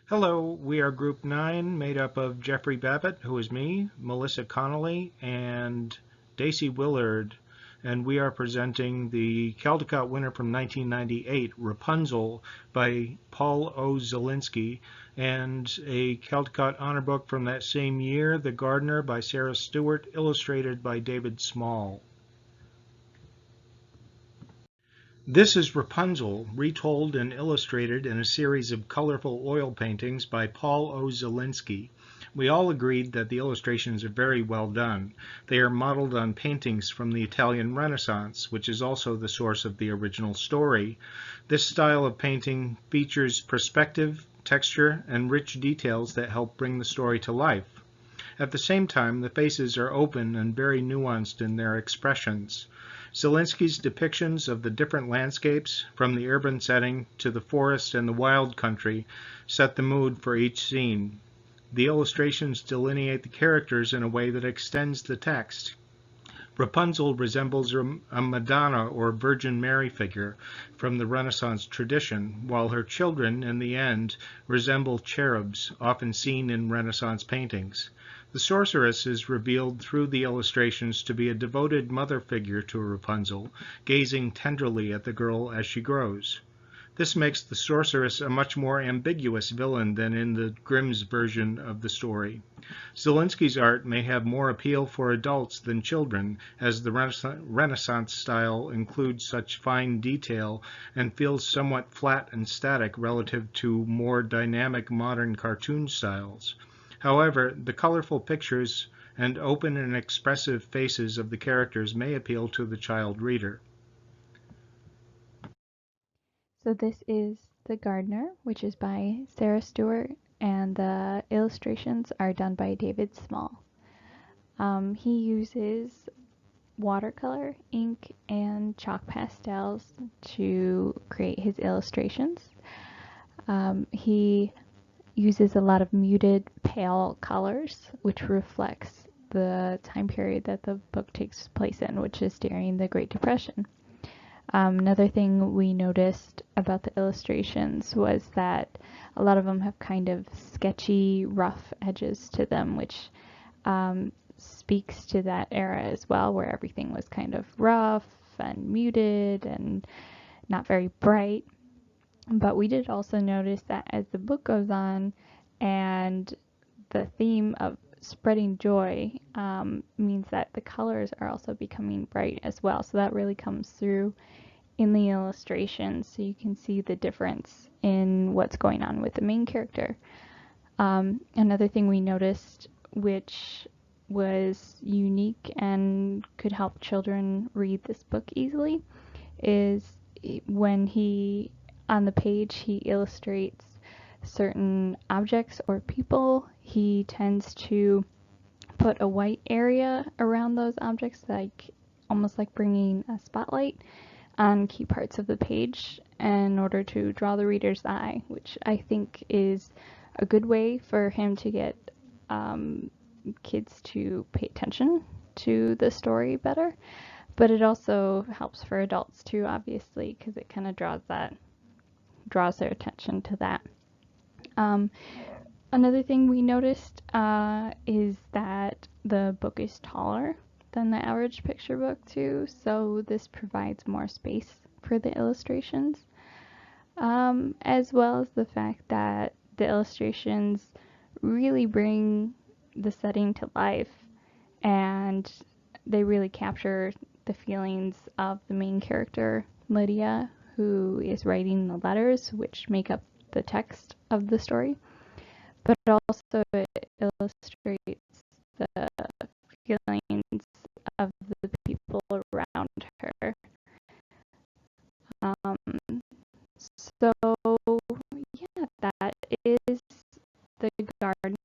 Hello, we are Group 9, made up of Jeffrey Babbitt, who is me, Melissa Connolly, and Daisy Willard. And we are presenting the Caldecott winner from 1998, Rapunzel, by Paul O. Zielinski, and a Caldecott honor book from that same year, The Gardener, by Sarah Stewart, illustrated by David Small. This is Rapunzel, retold and illustrated in a series of colorful oil paintings by Paul O. Zielinski. We all agreed that the illustrations are very well done. They are modeled on paintings from the Italian Renaissance, which is also the source of the original story. This style of painting features perspective, texture, and rich details that help bring the story to life. At the same time, the faces are open and very nuanced in their expressions. Zielinski's depictions of the different landscapes, from the urban setting to the forest and the wild country, set the mood for each scene. The illustrations delineate the characters in a way that extends the text. Rapunzel resembles a Madonna or Virgin Mary figure from the Renaissance tradition, while her children, in the end, resemble cherubs, often seen in Renaissance paintings. The sorceress is revealed through the illustrations to be a devoted mother figure to Rapunzel, gazing tenderly at the girl as she grows. This makes the sorceress a much more ambiguous villain than in the Grimm's version of the story. Zielinski's art may have more appeal for adults than children, as the Renaissance style includes such fine detail and feels somewhat flat and static relative to more dynamic modern cartoon styles. However, the colorful pictures and open and expressive faces of the characters may appeal to the child reader. So this is The Gardener, which is by Sarah Stewart, and the illustrations are done by David Small. He uses watercolor, ink, and chalk pastels to create his illustrations. He uses a lot of muted, pale colors, which reflects the time period that the book takes place in, which is during the Great Depression. Another thing we noticed about the illustrations was that a lot of them have kind of sketchy, rough edges to them, which speaks to that era as well, where everything was kind of rough and muted and not very bright. But we did also notice that as the book goes on and the theme of spreading joy means that the colors are also becoming bright as well. So that really comes through in the illustrations, so you can see the difference in what's going on with the main character. Another thing we noticed, which was unique and could help children read this book easily, is when on the page, he illustrates certain objects or people, he tends to put a white area around those objects, like almost like bringing a spotlight on key parts of the page in order to draw the reader's eye, which I think is a good way for him to get kids to pay attention to the story better. But it also helps for adults too, obviously, because it kind of draws their attention to that. Another thing we noticed is that the book is taller than the average picture book too, so this provides more space for the illustrations, as well as the fact that the illustrations really bring the setting to life, and they really capture the feelings of the main character, Lydia, who is writing the letters which make up the text of the story, but also it illustrates the feelings of the people around her. So yeah, that is The Gardener